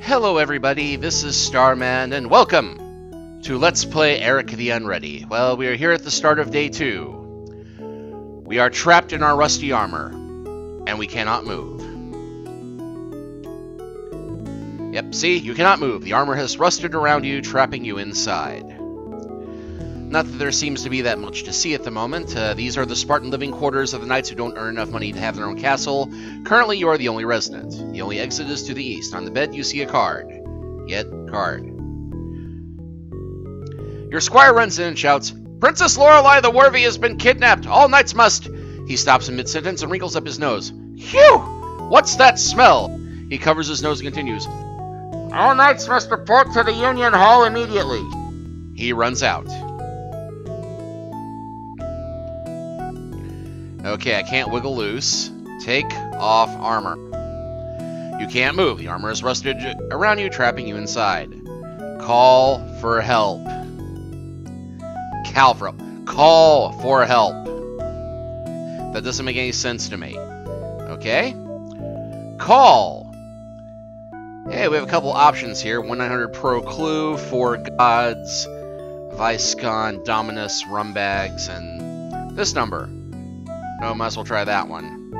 Hello everybody, this is Starman, and welcome to Let's Play Eric the Unready. Well, we are here at the start of day 2. We are trapped in our rusty armor, and we cannot move. Yep, see? You cannot move. The armor has rusted around you, trapping you inside. Not that there seems to be that much to see at the moment. These are the Spartan living quarters of the knights who don't earn enough money to have their own castle. Currently, you are the only resident. The only exit is to the east. On the bed, you see a card. Get card. Your squire runs in and shouts, "Princess Lorelei the Worthy has been kidnapped! All knights must—" He stops in mid-sentence and wrinkles up his nose. "Phew! What's that smell?" He covers his nose and continues, "All knights must report to the Union Hall immediately." He runs out. Okay, I can't wiggle loose. Take off armor. You can't move. The armor is rusted around you, trapping you inside. Call for help. Call for help. That doesn't make any sense to me. Okay? Call. Hey, we have a couple options here. 1-900-PRO-CLUE, 4 Gods, Viscon, Dominus, Rumbags, and this number. Oh, might as well try that one.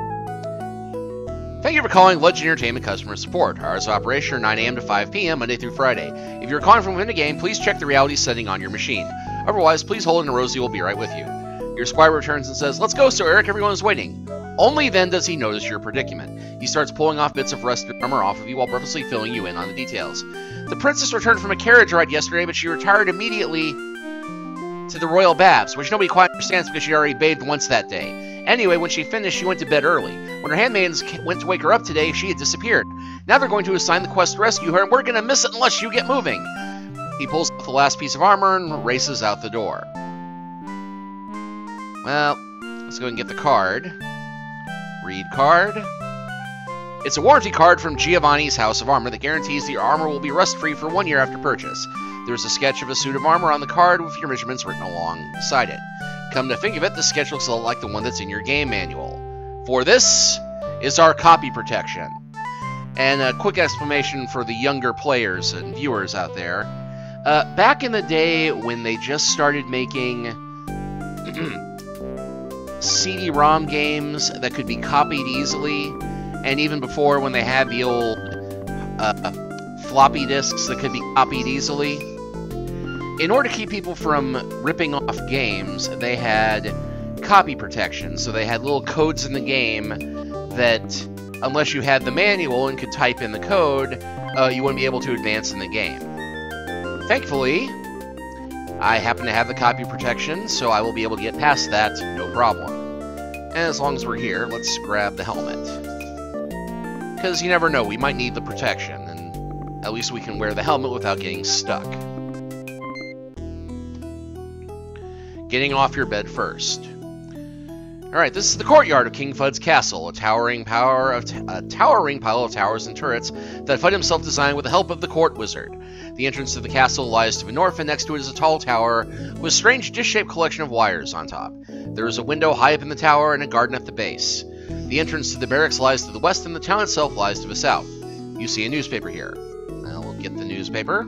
Thank you for calling Legend Entertainment Customer Support. Hours of operation are 9 a.m. to 5 p.m. Monday through Friday. If you're calling from within the game, please check the reality setting on your machine. Otherwise, please hold and Rosie will be right with you. Your squire returns and says, "Let's go, Sir Eric, everyone is waiting." Only then does he notice your predicament. He starts pulling off bits of rusted armor off of you while breathlessly filling you in on the details. The princess returned from a carriage ride yesterday, but she retired immediately to the royal baths, which nobody quite understands because she already bathed once that day. Anyway, when she finished, she went to bed early. When her handmaidens went to wake her up today, she had disappeared. Now they're going to assign the quest to rescue her, and we're going to miss it unless you get moving. He pulls off the last piece of armor and races out the door. Well, let's go and get the card. Read card. It's a warranty card from Giovanni's House of Armor that guarantees that your armor will be rust-free for 1 year after purchase. There's a sketch of a suit of armor on the card with your measurements written alongside it. Come to think of it, the sketch looks a lot like the one that's in your game manual. For this is our copy protection. And a quick explanation for the younger players and viewers out there. Back in the day when they just started making CD-ROM games that could be copied easily, and even before when they had the old floppy disks that could be copied easily, in order to keep people from ripping off games, they had copy protection. So they had little codes in the game that, unless you had the manual and could type in the code, you wouldn't be able to advance in the game. Thankfully, I happen to have the copy protection, so I will be able to get past that, no problem. And as long as we're here, let's grab the helmet. Because you never know, we might need the protection, and at least we can wear the helmet without getting stuck. Getting off your bed first. Alright, this is the courtyard of King Fudd's castle, a towering pile of towers and turrets that Fudd himself designed with the help of the court wizard. The entrance to the castle lies to the north, and next to it is a tall tower with a strange dish-shaped collection of wires on top. There is a window high up in the tower and a garden at the base. The entrance to the barracks lies to the west, and the town itself lies to the south. You see a newspaper here. Well, we'll get the newspaper.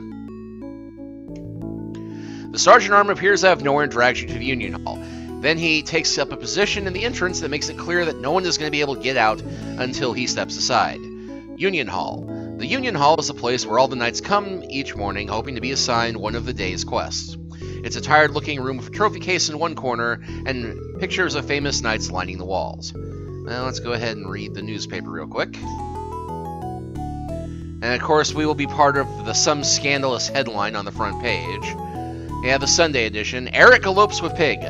The sergeant arm appears out of nowhere and drags you to the Union Hall. Then he takes up a position in the entrance that makes it clear that no one is going to be able to get out until he steps aside. Union Hall. The Union Hall is a place where all the knights come each morning hoping to be assigned one of the day's quests. It's a tired-looking room with a trophy case in one corner and pictures of famous knights lining the walls. Well, let's go ahead and read the newspaper real quick. And of course, we will be part of the Some Scandalous headline on the front page. Yeah, the Sunday edition. Eric elopes with Pig.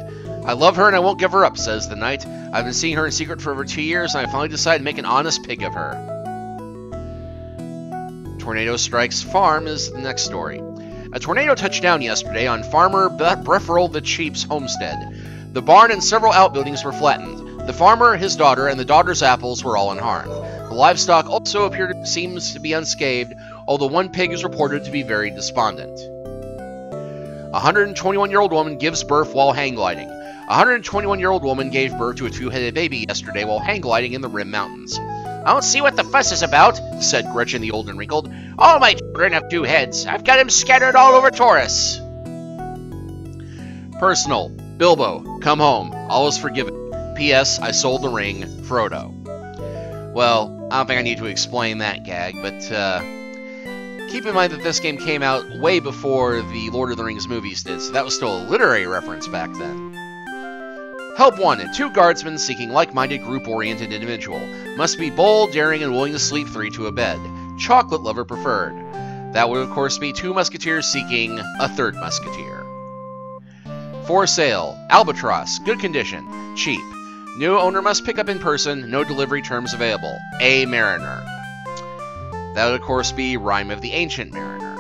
I love her and I won't give her up, says the knight. I've been seeing her in secret for over 2 years, and I finally decided to make an honest pig of her. Tornado strikes farm is the next story. A tornado touched down yesterday on Farmer Brefferel the Cheap's homestead. The barn and several outbuildings were flattened. The farmer, his daughter, and the daughter's apples were all unharmed. The livestock also seems to be unscathed, although one pig is reported to be very despondent. A 121-year-old woman gives birth while hang gliding. A 121-year-old woman gave birth to a 2-headed baby yesterday while hang gliding in the Rim Mountains. I don't see what the fuss is about, said Gretchen the old and wrinkled. All my children have 2 heads. I've got them scattered all over Taurus. Personal. Bilbo, come home. All is forgiven. P.S. I sold the ring. Frodo. Well, I don't think I need to explain that gag, but keep in mind that this game came out way before the Lord of the Rings movies did, so that was still a literary reference back then. Help wanted. 2 guardsmen seeking like-minded, group-oriented individual. Must be bold, daring, and willing to sleep 3 to a bed. Chocolate lover preferred. That would, of course, be 2 musketeers seeking a 3rd musketeer. For sale. Albatross. Good condition. Cheap. New owner must pick up in person. No delivery terms available. A mariner. That would, of course, be Rime of the Ancient Mariner.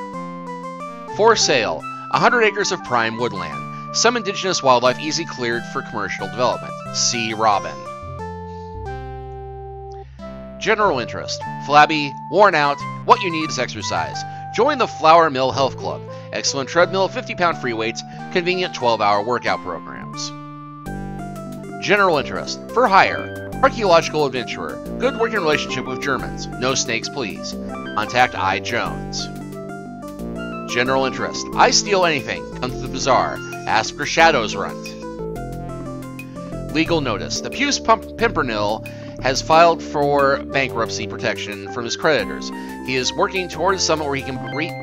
For sale. 100 acres of prime woodland. Some indigenous wildlife easy cleared for commercial development. See Robin. General interest. Flabby. Worn out. What you need is exercise. Join the Flour Mill Health Club. Excellent treadmill, 50-pound free weights, convenient 12-hour workout programs. General interest. For hire. Archaeological adventurer. Good working relationship with Germans. No snakes, please. Contact I. Jones. General interest. I steal anything. Come to the bazaar. Ask for Shadow's Runt. Legal notice. The Puce Pimpernel has filed for bankruptcy protection from his creditors. He is working toward a summit where he can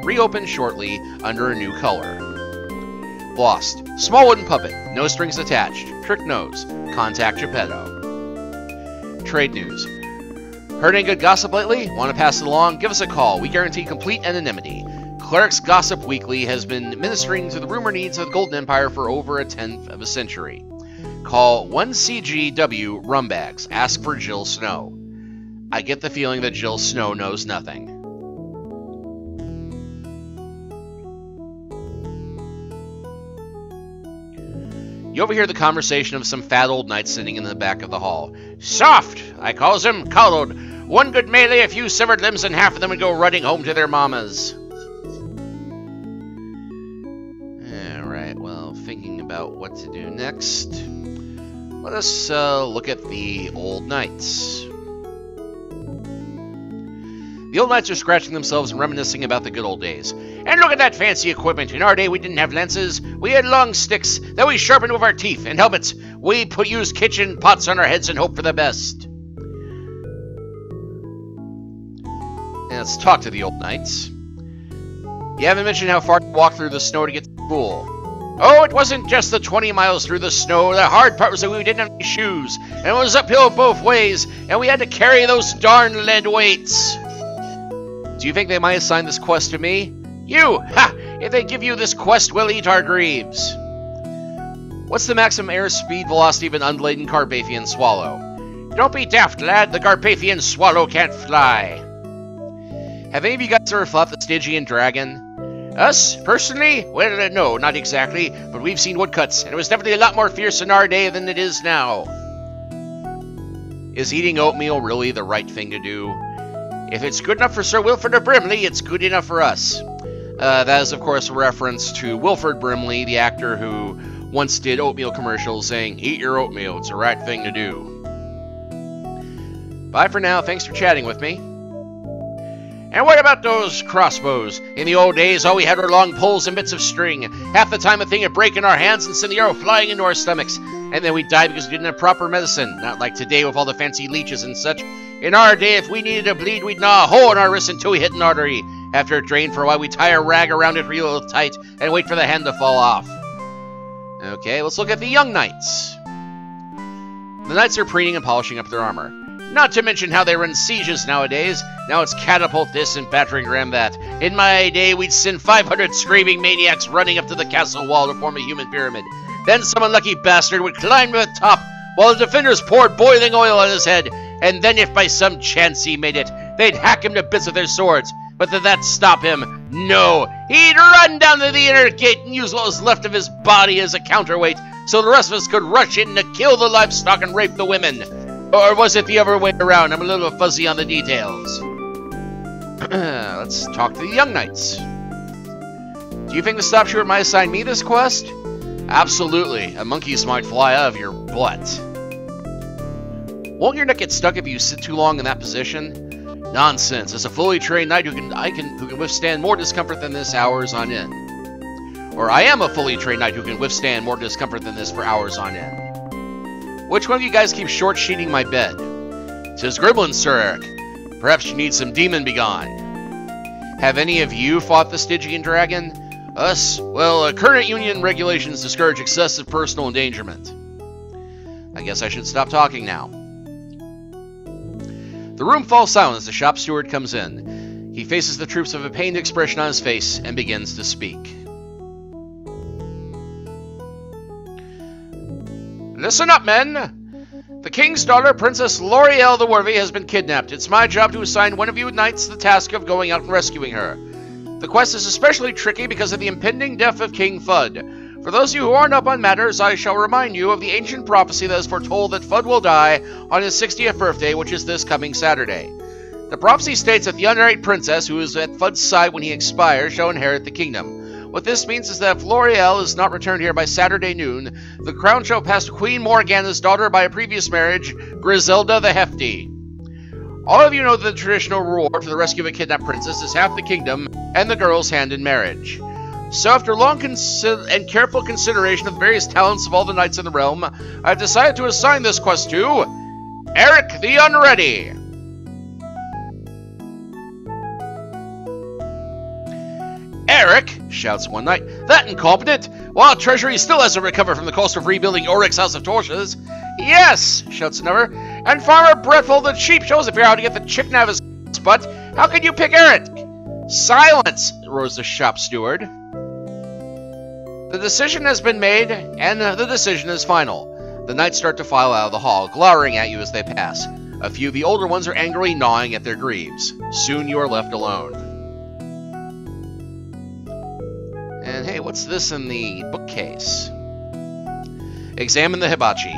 reopen shortly under a new color. Lost. Small wooden puppet. No strings attached. Trick nose. Contact Geppetto. Trade news. Heard any good gossip lately? Want to pass it along? Give us a call. We guarantee complete anonymity. Cleric's Gossip Weekly has been ministering to the rumor needs of the Golden Empire for over a 10th of a century. Call 1CGW Rumbags. Ask for Jill Snow. I get the feeling that Jill Snow knows nothing. You overhear the conversation of some fat old knights sitting in the back of the hall. Soft, I calls him, Callowed. One good melee, a few severed limbs, and half of them would go running home to their mamas. Alright, well, thinking about what to do next. Let us look at the old knights. The old knights are scratching themselves and reminiscing about the good old days. And look at that fancy equipment. In our day, we didn't have lances. We had long sticks that we sharpened with our teeth, and helmets. We used kitchen pots on our heads and hope for the best. And let's talk to the old knights. You haven't mentioned how far you walked through the snow to get to school. Oh, it wasn't just the 20 miles through the snow. The hard part was that we didn't have any shoes, and it was uphill both ways, and we had to carry those darn lead weights. Do you think they might assign this quest to me? You! Ha! If they give you this quest, we'll eat our greaves. What's the maximum airspeed velocity of an unladen Carpathian swallow? Don't be daft, lad. The Carpathian swallow can't fly. Have any of you guys ever fought the Stygian dragon? Us? Personally? Well, no, not exactly, but we've seen woodcuts, and it was definitely a lot more fierce in our day than it is now. Is eating oatmeal really the right thing to do? If it's good enough for Sir Wilford of Brimley, it's good enough for us. That is, of course, a reference to Wilford Brimley, the actor who once did oatmeal commercials saying, "Eat your oatmeal, it's the right thing to do." Bye for now, thanks for chatting with me. And what about those crossbows? In the old days, all we had were long poles and bits of string. Half the time a thing would break in our hands and send the arrow flying into our stomachs. And then we'd die because we didn't have proper medicine. Not like today with all the fancy leeches and such. In our day, if we needed to bleed, we'd gnaw a hole in our wrist until we hit an artery. After it drained for a while, we'd tie a rag around it real tight and wait for the hand to fall off. Okay, let's look at the young knights. The knights are preening and polishing up their armor. Not to mention how they run sieges nowadays. Now it's catapult this and battering ram that. In my day, we'd send 500 screaming maniacs running up to the castle wall to form a human pyramid. Then some unlucky bastard would climb to the top while the defenders poured boiling oil on his head. And then if by some chance he made it, they'd hack him to bits with their swords. But did that stop him? No. He'd run down to the inner gate and use what was left of his body as a counterweight so the rest of us could rush in to kill the livestock and rape the women. Or was it the other way around? I'm a little fuzzy on the details. Let's talk to the young knights. Do you think the stop short might assign me this quest? Absolutely. A monkey's might fly out of your butt. Won't your neck get stuck if you sit too long in that position? Nonsense. As a fully trained knight who can withstand more discomfort than this hours on end. Or I am a fully trained knight who can withstand more discomfort than this for hours on end. Which one of you guys keeps short-sheeting my bed? 'Tis Gremlin, Sir Eric. Perhaps you need some demon begone. Have any of you fought the Stygian dragon? Us? Well, current Union regulations discourage excessive personal endangerment. I guess I should stop talking now. The room falls silent as the shop steward comes in. He faces the troops with a pained expression on his face and begins to speak. Listen up, men! The king's daughter, Princess L'Oreal the Worthy, has been kidnapped. It's my job to assign one of you knights the task of going out and rescuing her. The quest is especially tricky because of the impending death of King Fudd. For those of you who aren't up on matters, I shall remind you of the ancient prophecy that has foretold that Fudd will die on his 60th birthday, which is this coming Saturday. The prophecy states that the unmarried princess, who is at Fudd's side when he expires, shall inherit the kingdom. What this means is that if L'Oreal is not returned here by Saturday noon, the crown shall pass to Queen Morgana's daughter by a previous marriage, Griselda the Hefty. All of you know that the traditional reward for the rescue of a kidnapped princess is half the kingdom and the girl's hand in marriage. So after long and careful consideration of the various talents of all the knights in the realm, I've decided to assign this quest to Eric the Unready. Eric, shouts one knight, that incompetent! While Treasury still hasn't recovered from the cost of rebuilding Oryx House of Torches. Yes, shouts another, and Farmer Breadful the Sheep shows if you're how to get the chicken out of his butt. How can you pick Eric? Silence, roars the shop steward. The decision has been made, and the decision is final. The knights start to file out of the hall, glowering at you as they pass. A few of the older ones are angrily gnawing at their greaves. Soon you are left alone. And hey, what's this in the bookcase? Examine the hibachi.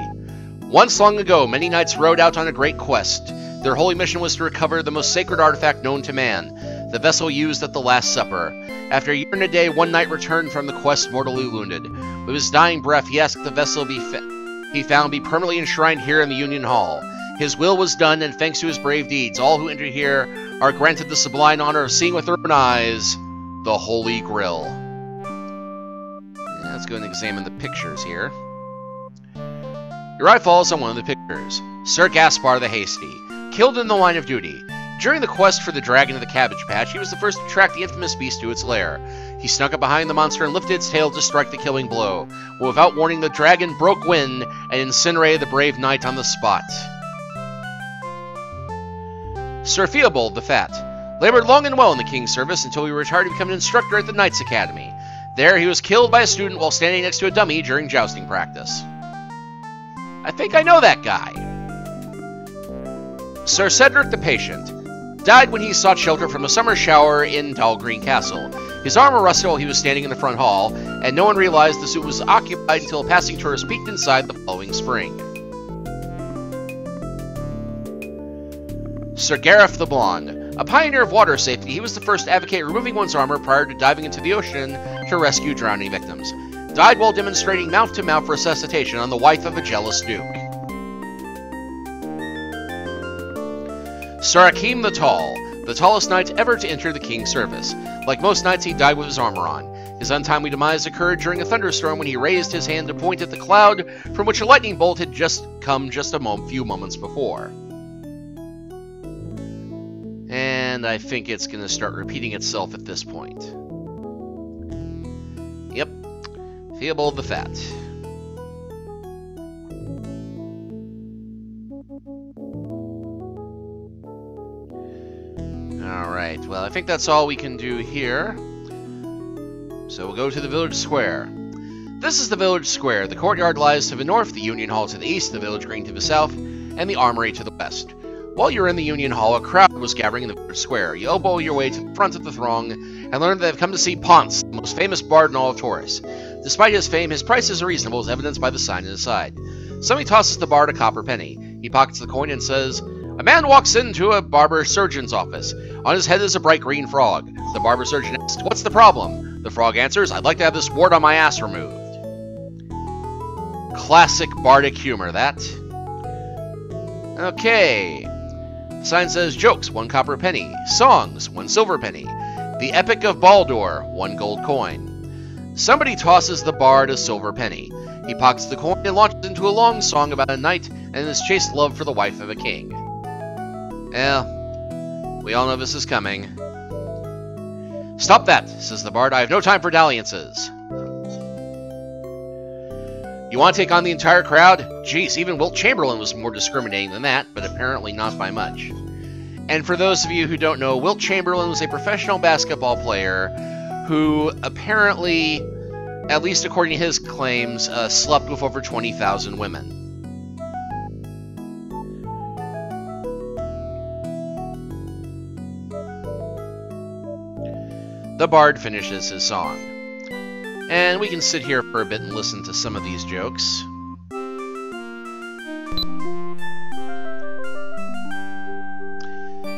Once long ago, many knights rode out on a great quest. Their holy mission was to recover the most sacred artifact known to man, the vessel used at the Last Supper. After a year and a day, one knight returned from the quest mortally wounded. With his dying breath, he asked the vessel he found be permanently enshrined here in the Union Hall. His will was done, and thanks to his brave deeds, all who enter here are granted the sublime honor of seeing with their own eyes the Holy Grail. Let's go and examine the pictures here. Your eye falls on one of the pictures. Sir Gaspar the Hasty, killed in the line of duty. During the quest for the dragon of the Cabbage Patch, he was the first to track the infamous beast to its lair. He snuck up behind the monster and lifted its tail to strike the killing blow. But without warning, the dragon broke wind and incinerated the brave knight on the spot. Sir Theobald the Fat labored long and well in the king's service until he retired to become an instructor at the Knights Academy. There, he was killed by a student while standing next to a dummy during jousting practice. I think I know that guy. Sir Cedric the Patient died when he sought shelter from a summer shower in Dahlgreen Castle. His armor rusted while he was standing in the front hall, and no one realized the suit was occupied until a passing tourist peeked inside the following spring. Sir Gareth the Blonde. A pioneer of water safety, he was the first to advocate removing one's armor prior to diving into the ocean to rescue drowning victims. Died while demonstrating mouth-to-mouth resuscitation on the wife of a jealous duke. Sir Akeem the Tall, the tallest knight ever to enter the king's service. Like most knights, he died with his armor on. His untimely demise occurred during a thunderstorm when he raised his hand to point at the cloud from which a lightning bolt had just come a few moments before. And I think it's going to start repeating itself at this point. Yep. Theobald the Fat. Alright, well, I think that's all we can do here. So we'll go to the village square. This is the village square. The courtyard lies to the north, the Union Hall to the east, the village green to the south, and the armory to the west. While you're in the Union Hall, a crowd was gathering in the village square. You elbow your way to the front of the throng and learn that they've come to see Ponce, the most famous bard in all of Taurus. Despite his fame, his prices are reasonable, as evidenced by the sign on his side. Somebody tosses the bard a copper penny. He pockets the coin and says, "A man walks into a barber surgeon's office. On his head is a bright green frog. The barber surgeon asks, 'What's the problem?' The frog answers, 'I'd like to have this wart on my ass removed.'" Classic bardic humor, that. Okay. The sign says jokes, 1 copper penny. Songs, 1 silver penny. The Epic of Baldur, 1 gold coin. Somebody tosses the bard a silver penny. He pockets the coin and launches into a long song about a knight and his chaste love for the wife of a king. Well, we all know this is coming. Stop that, says the bard. I have no time for dalliances. You want to take on the entire crowd? Jeez, even Wilt Chamberlain was more discriminating than that, but apparently not by much. And for those of you who don't know, Wilt Chamberlain was a professional basketball player who apparently, at least according to his claims, slept with over 20,000 women. The bard finishes his song. And we can sit here for a bit and listen to some of these jokes.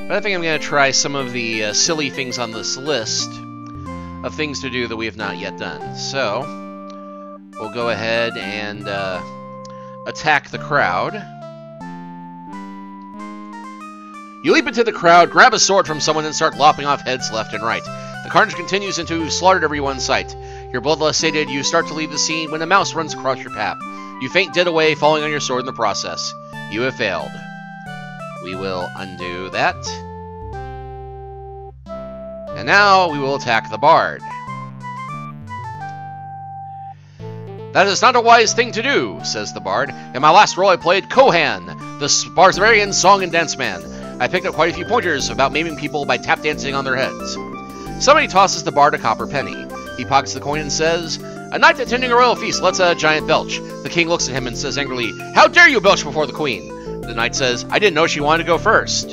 But I think I'm going to try some of the silly things on this list of things to do that we have not yet done. So, we'll go ahead and attack the crowd. You leap into the crowd, grab a sword from someone, and start lopping off heads left and right. The carnage continues until you've slaughtered everyone in sight. Your bloodlust sated, you start to leave the scene when a mouse runs across your path. You faint dead away, falling on your sword in the process. You have failed. We will undo that. And now we will attack the bard. That is not a wise thing to do, says the bard. In my last role I played Kohan, the barbarian song and dance man. I picked up quite a few pointers about maiming people by tap dancing on their heads. Somebody tosses the bard a copper penny. He pockets the coin and says, a knight attending a royal feast lets a giant belch. The king looks at him and says angrily, how dare you belch before the queen? The knight says, I didn't know she wanted to go first.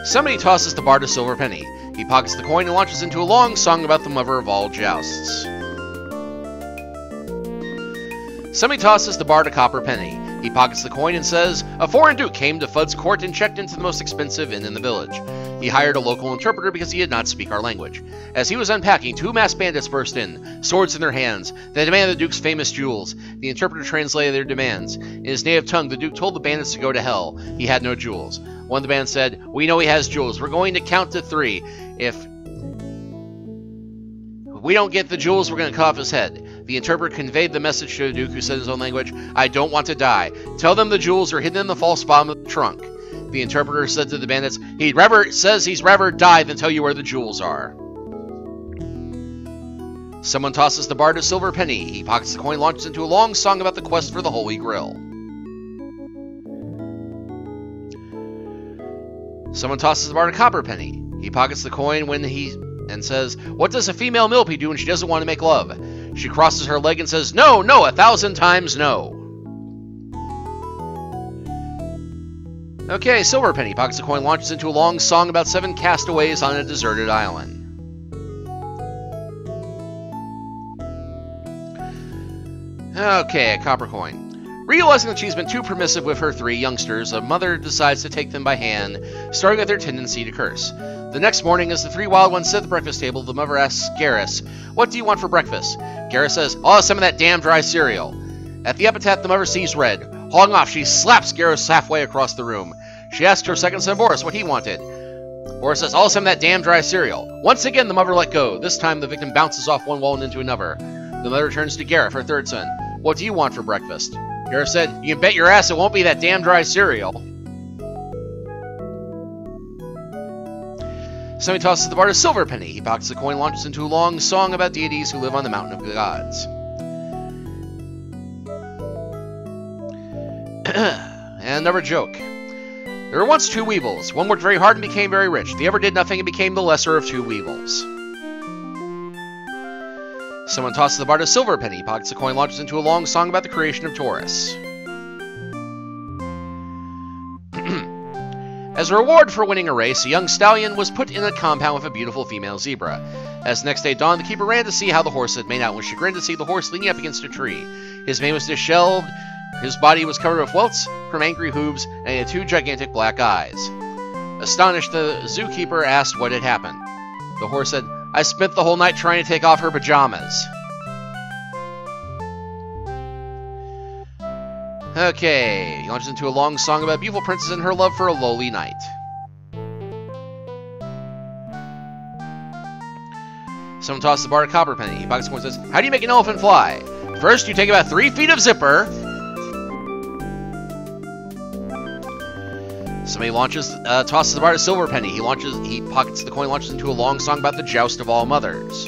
Somebody tosses the bard a silver penny. He pockets the coin and launches into a long song about the mother of all jousts. Somebody tosses the bard a copper penny. He pockets the coin and says, a foreign duke came to Fudd's court and checked into the most expensive inn in the village. He hired a local interpreter because he did not speak our language. As he was unpacking, 2 masked bandits burst in, swords in their hands. They demanded the duke's famous jewels. The interpreter translated their demands. In his native tongue, the duke told the bandits to go to hell. He had no jewels. One of the bandits said, we know he has jewels. We're going to count to 3. If we don't get the jewels, we're going to cut off his head. The interpreter conveyed the message to the duke, who said in his own language, I don't want to die. Tell them the jewels are hidden in the false bottom of the trunk. The interpreter said to the bandits, he'd rather die than tell you where the jewels are. Someone tosses the bard a silver penny. He pockets the coin, launches into a long song about the quest for the Holy Grail. Someone tosses the bard a copper penny. He pockets the coin and says, what does a female millipede do when she doesn't want to make love? She crosses her leg and says, no, no, 1,000 times no. Okay, silver penny pockets the coin, launches into a long song about 7 castaways on a deserted island. Okay, a copper coin. Realizing that she's been too permissive with her 3 youngsters, a mother decides to take them by hand, starting with their tendency to curse. The next morning, as the 3 wild ones sit at the breakfast table, the mother asks Garrus, what do you want for breakfast? Garrus says, I'll have some of that damn dry cereal. At the epitaph, the mother sees red. Hauling off, she slaps Garrus halfway across the room. She asks her second son, Boris, what he wanted. Boris says, I'll have some of that damn dry cereal. Once again, the mother let go. This time, the victim bounces off one wall and into another. The mother turns to Garrett, her third son. What do you want for breakfast? Garrett said, you can bet your ass it won't be that damn dry cereal. Somebody tosses the bard a silver penny. He pockets the coin, launches into a long song about deities who live on the mountain of the gods. And another joke. There were once 2 weevils. One worked very hard and became very rich. The other did nothing and became the lesser of 2 weevils. Someone tosses the bard a silver penny. He pockets the coin, launches into a long song about the creation of Taurus. As a reward for winning a race, a young stallion was put in a compound with a beautiful female zebra. As the next day dawned, the keeper ran to see how the horse had made out, and was chagrined to see the horse leaning up against a tree. His mane was disheveled, his body was covered with welts from angry hooves, and he had 2 gigantic black eyes. Astonished, the zookeeper asked what had happened. The horse said, I spent the whole night trying to take off her pajamas. Okay, he launches into a long song about a beautiful princess and her love for a lowly knight. Someone tosses the bard a copper penny. He pockets the coin and says, how do you make an elephant fly? First, you take about 3 feet of zipper. Somebody tosses the bard a silver penny. He pockets the coin, launches into a long song about the joust of all mothers.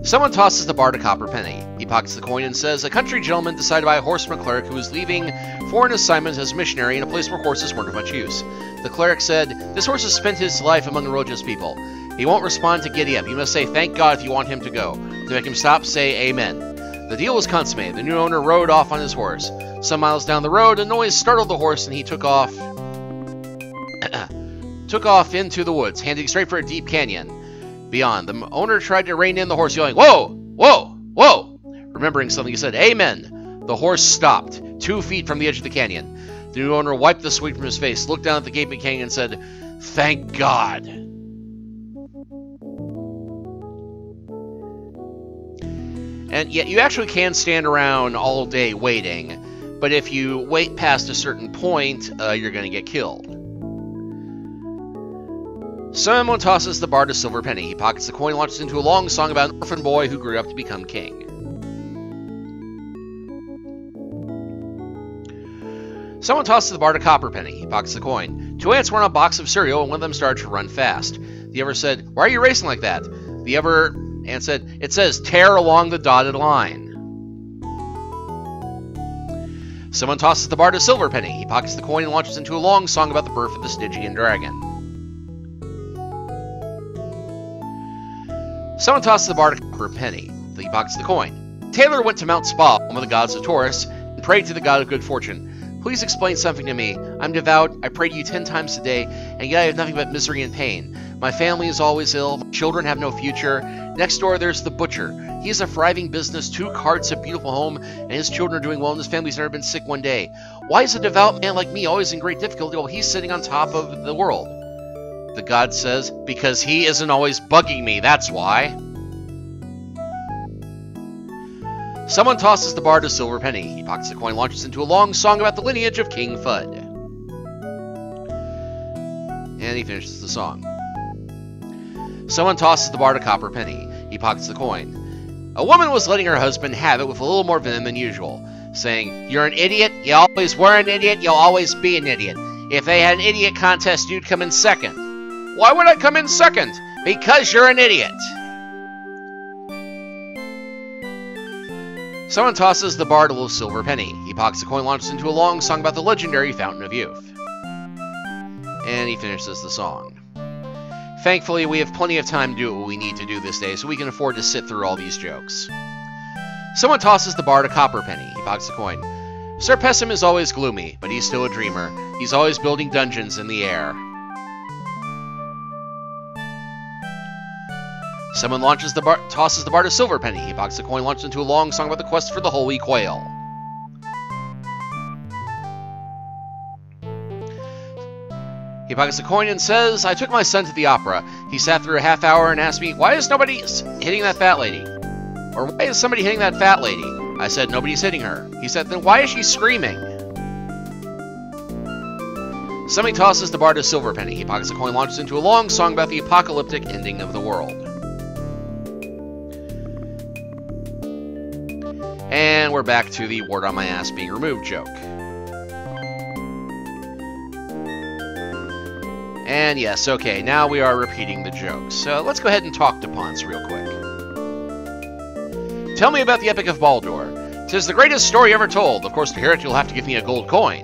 Someone tosses the bard a copper penny. He pockets the coin and says, a country gentleman decided to buy a horse from a cleric who was leaving for an assignment as a missionary in a place where horses weren't of much use. The cleric said, this horse has spent his life among religious people. He won't respond to giddy up. You must say thank God if you want him to go. To make him stop, say amen. The deal was consummated. The new owner rode off on his horse. Some miles down the road, a noise startled the horse, and he took off into the woods, heading straight for a deep canyon. Beyond, the owner tried to rein in the horse, yelling, whoa, whoa, whoa! Remembering something, he said, amen. The horse stopped, 2 feet from the edge of the canyon. The new owner wiped the sweat from his face, looked down at the gaping canyon, and said, thank God. And yet, you actually can stand around all day waiting. But if you wait past a certain point, you're going to get killed. Someone tosses the bard a silver penny. He pockets the coin and launches into a long song about an orphan boy who grew up to become king. Someone tosses the bard a copper penny. He pockets the coin. 2 ants were on a box of cereal, and one of them started to run fast. The other said, why are you racing like that? The other ant said, it says, tear along the dotted line. Someone tosses the bard a silver penny. He pockets the coin and launches into a long song about the birth of the Stygian dragon. Someone tosses the bard a copper penny. He pockets the coin. Taylor went to Mount Spa, one of the gods of Taurus, and prayed to the god of good fortune. Please explain something to me. I'm devout, I pray to you 10 times a day, and yet I have nothing but misery and pain. My family is always ill, my children have no future. Next door there's the butcher. He has a thriving business, 2 carts, a beautiful home, and his children are doing well, and his family's never been sick one day. Why is a devout man like me always in great difficulty while he's sitting on top of the world? The god says, because he isn't always bugging me, that's why. Someone tosses the bard a silver penny. He pockets the coin and launches into a long song about the lineage of King Fudd. And he finishes the song. Someone tosses the bard a copper penny. He pockets the coin. A woman was letting her husband have it with a little more venom than usual, saying, you're an idiot, you always were an idiot, you'll always be an idiot. If they had an idiot contest, you'd come in second. Why would I come in second? Because you're an idiot. Someone tosses the bard a little silver penny. He pockets the coin and launches into a long song about the legendary Fountain of Youth. And he finishes the song. Thankfully, we have plenty of time to do what we need to do this day, so we can afford to sit through all these jokes. Someone tosses the bard a copper penny. He pockets the coin. Sir Pessim is always gloomy, but he's still a dreamer. He's always building dungeons in the air. Someone tosses the bard a silver penny. He pockets the coin and launches into a long song about the quest for the holy quail. He pockets the coin and says, I took my son to the opera. He sat through a half hour and asked me, why is nobody hitting that fat lady? Or why is somebody hitting that fat lady? I said, nobody's hitting her. He said, then why is she screaming? Somebody tosses the bard a silver penny. He pockets the coin and launches into a long song about the apocalyptic ending of the world. And we're back to the wart on my ass being removed joke. And yes, okay, now we are repeating the jokes. So let's go ahead and talk to Ponce real quick. Tell me about the Epic of Baldur. 'Tis the greatest story ever told. Of course, to hear it, you'll have to give me a gold coin.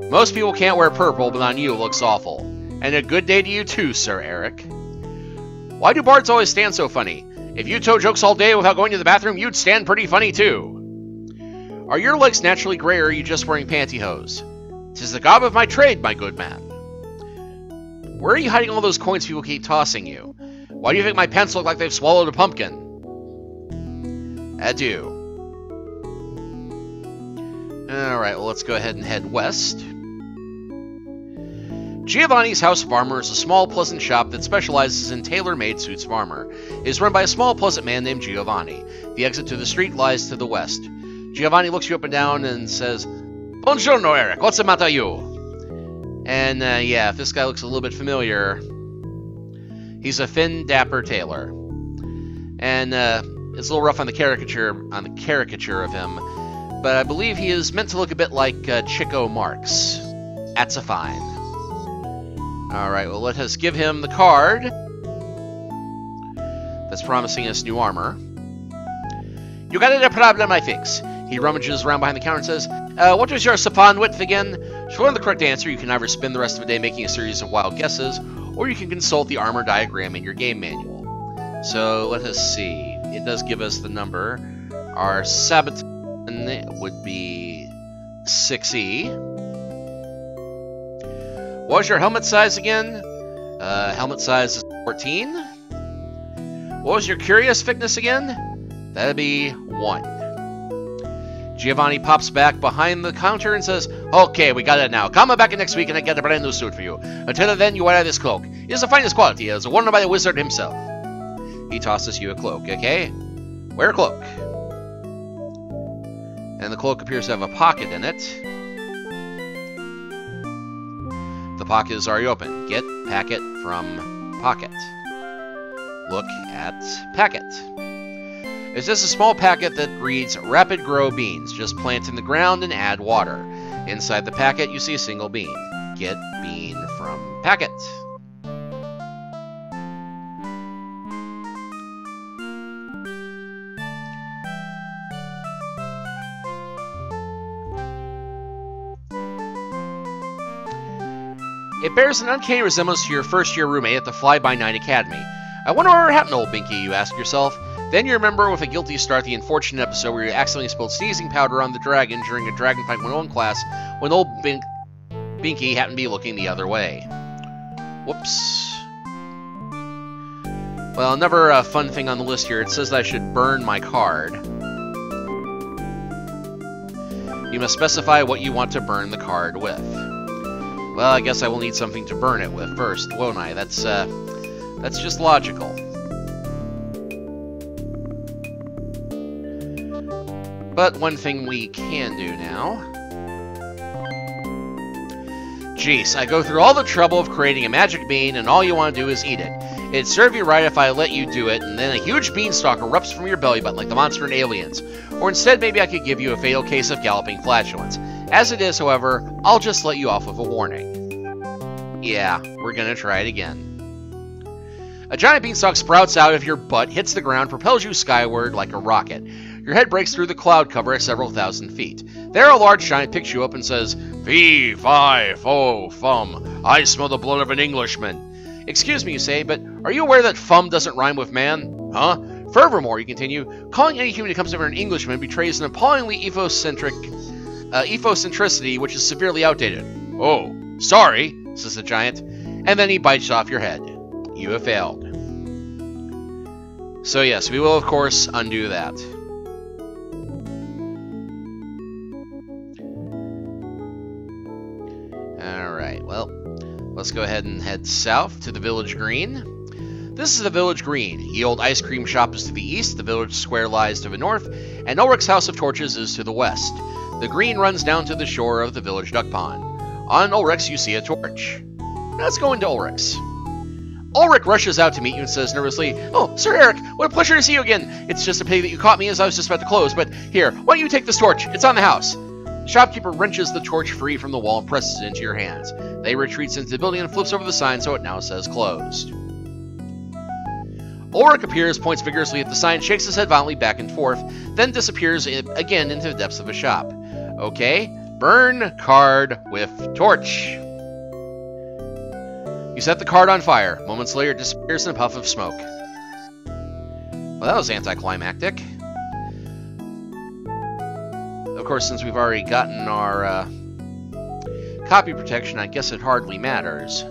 Most people can't wear purple, but on you it looks awful. And a good day to you too, Sir Eric. Why do bards always stand so funny? If you told jokes all day without going to the bathroom, you'd stand pretty funny too. Are your legs naturally gray, or are you just wearing pantyhose? 'Tis the gob of my trade, my good man. Where are you hiding all those coins people keep tossing you? Why do you think my pants look like they've swallowed a pumpkin? Adieu. Alright, well, let's go ahead and head west. Giovanni's House of Armor is a small, pleasant shop that specializes in tailor-made suits of armor. It is run by a small, pleasant man named Giovanni. The exit to the street lies to the west. Giovanni looks you up and down and says, "Buongiorno, Eric. What's the matter, you?" And, yeah, if this guy looks a little bit familiar, he's a thin, dapper tailor. And, it's a little rough on the caricature of him, but I believe he is meant to look a bit like Chico Marx. That's a fine. Alright, well, let us give him the card that's promising us new armor. "You got a problem, I fix." He rummages around behind the counter and says, "What was your Sapan width again?" To learn the correct answer, you can either spend the rest of the day making a series of wild guesses, or you can consult the armor diagram in your game manual. So, let us see. It does give us the number. Our Sabaton would be 6E. What was your helmet size again? Helmet size is 14. What was your curious thickness again? That'd be 1. Giovanni pops back behind the counter and says, "Okay, we got it now. Come back next week and I get a brand new suit for you. Until then, you wear this cloak. It is the finest quality. It is worn by the wizard himself." He tosses you a cloak, okay? Wear a cloak. And the cloak appears to have a pocket in it. The pocket is already open. Get packet from pocket. Look at packet. It's just a small packet that reads Rapid Grow Beans. Just plant in the ground and add water. Inside the packet, you see a single bean. Get bean from packet. It bears an uncanny resemblance to your first-year roommate at the Fly-By-Night Academy. "I wonder what happened to old Binky," you ask yourself. Then you remember with a guilty start the unfortunate episode where you accidentally spilled sneezing powder on the dragon during a Dragonfight 101 class when old Binky happened to be looking the other way. Whoops. Well, another fun thing on the list here. It says that I should burn my card. You must specify what you want to burn the card with. Well, I guess I will need something to burn it with first, won't I? That's just logical. But one thing we can do now... Jeez, I go through all the trouble of creating a magic bean, and all you want to do is eat it. It'd serve you right if I let you do it, and then a huge beanstalk erupts from your belly button like the monster in Aliens. Or instead, maybe I could give you a fatal case of galloping flatulence. As it is, however, I'll just let you off with a warning. Yeah, we're gonna try it again. A giant beanstalk sprouts out of your butt, hits the ground, propels you skyward like a rocket. Your head breaks through the cloud cover at several thousand feet. There, a large giant picks you up and says, "Fee, fi, fo, fum. I smell the blood of an Englishman." Excuse me, you say, but are you aware that fum doesn't rhyme with man? Huh? Furthermore, you continue, calling any human who comes over an Englishman betrays an appallingly egocentricity which is severely outdated. "Oh, sorry," says the giant, and then he bites off your head. You have failed. So yes, we will of course undo that. Alright, well, let's go ahead and head south to the Village Green. This is the Village Green. Ye Old Ice Cream Shop is to the east, the Village Square lies to the north, and Ulrich's House of Torches is to the west. The green runs down to the shore of the village duck pond. On Ulrich's, you see a torch. Let's go into Ulrich's. Ulrich rushes out to meet you and says nervously, "Oh, Sir Eric, what a pleasure to see you again. It's just a pity that you caught me as I was just about to close, but here, why don't you take this torch? It's on the house." The shopkeeper wrenches the torch free from the wall and presses it into your hands. They retreats into the building and flips over the sign so it now says closed. Ulrich appears, points vigorously at the sign, shakes his head violently back and forth, then disappears again into the depths of the shop. Okay, burn card with torch. You set the card on fire. Moments later, it disappears in a puff of smoke. Well, that was anticlimactic. Of course, since we've already gotten our copy protection, I guess it hardly matters.